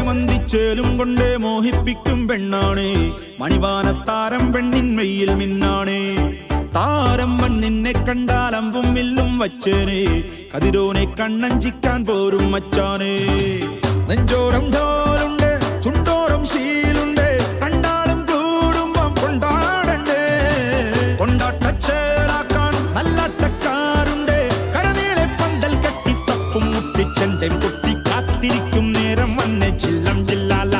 മന്ദിച്ചേലും കൊണ്ടേ മോഹിപ്പിക്കും പെണ്ണാണേ. മണിവാനത്താരം പെണ്ണിൻ മെയ്യിൽ മിന്നാണേ. താരമ്മൻ നിന്നെ കണ്ടാൽ അമ്പും വില്ലും വച്ചേനെ. കതിരോനെ കണ്ണഞ്ചിക്കാൻ പോരും മച്ചാനേ. നെഞ്ചോരം ഢോലുണ്ട്, ചുണ്ടോരം ശീലുണ്ട്, കണ്ടാലും കൂടുമ്പം കൊണ്ടാടണ്ടേ. കൊണ്ടാട്ടച്ചേലാക്കാൻ നല്ലാട്ടക്കാരുണ്ട്. കരനീളെ പന്തൽ കെട്ടി തപ്പും മുട്ടിച്ചെന്റെ കുട്ടി കാത്തിരിക്കും നേരം വന്നെ ചില്ലം ചില്ലാല.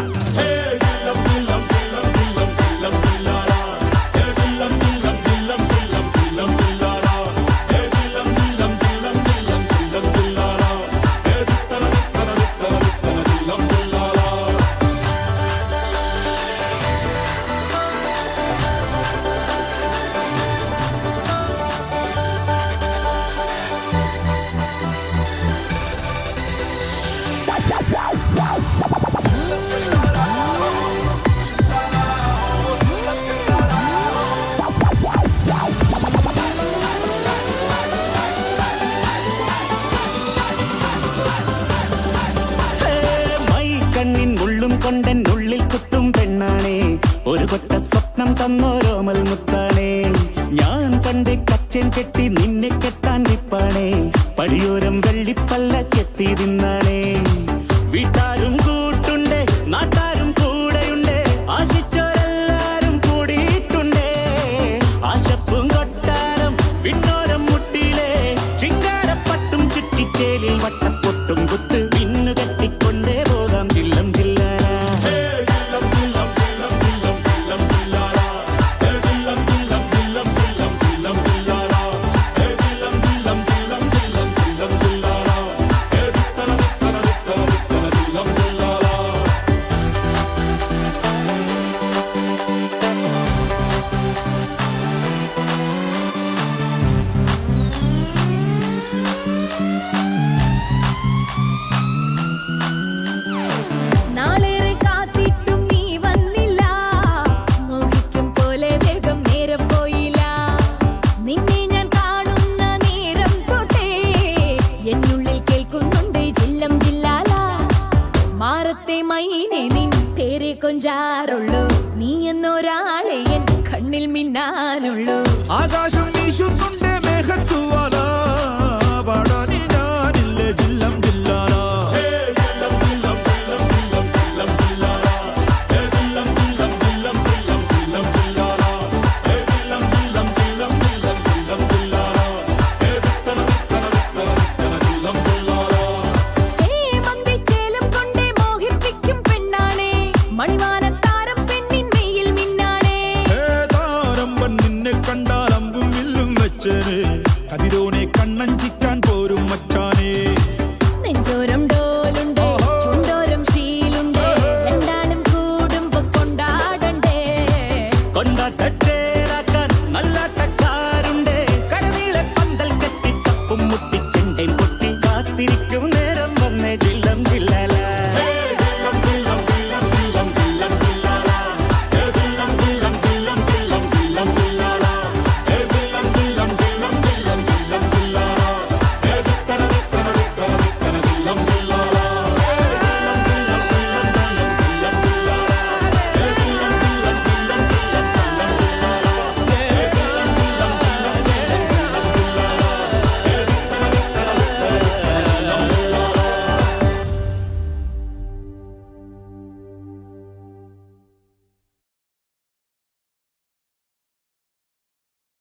കണ്ണിൻ ഉള്ളും കൊണ്ടൻ ഉള്ളിൽ കുത്തും പെണ്ണാണേ. ഒരു കൊട്ട സ്വപ്നം തന്നോരോമൽ മുത്താണേ. ഞാൻ പണ്ട് കച്ചൻ കെട്ടി നിന്നെ കെട്ടാൻ നിപ്പാണേ. പടിയോരം വെള്ളിപ്പല്ല കെട്ടി തിന്നാണേ. വീട്ടാരും കൂട്ടുണ്ട്, നാട്ടാരും കൂടെയുണ്ട്. ആശിച്ചോരെല്ലാരും കൂടിയിട്ടുണ്ട്. ആശപ്പും കൊട്ടാരം വിണ്ണോരം മുട്ടിയിലെ ചിങ്കാരപ്പട്ടും ചുറ്റിച്ചേലിൽ വട്ടപ്പൊട്ടും കുത്ത് പിന്നു കെട്ടിക്കൊണ്ടേ പോകാം ചില്ലം ചില്ലാര. നാളേറെ കാത്തിട്ടും നീ വന്നില്ല. മോഹിക്കും പോലെ വേഗം നേരം പോയില്ല. നിന്നെ ഞാൻ കാണുന്ന നേരം തൊട്ടേ എന്നുള്ളിൽ കേൾക്കുന്നുണ്ട് ജില്ലം ജില്ലാല. മാറത്തെ മൈനെ നിൻ പേരെ കൊഞ്ചാറുള്ളൂ. നീ എന്നൊരാളെ എൻ കണ്ണിൽ മിന്നാനുള്ളൂ. ആകാശം വീശുന്നുണ്ട് മേഘത്തൂവാൽ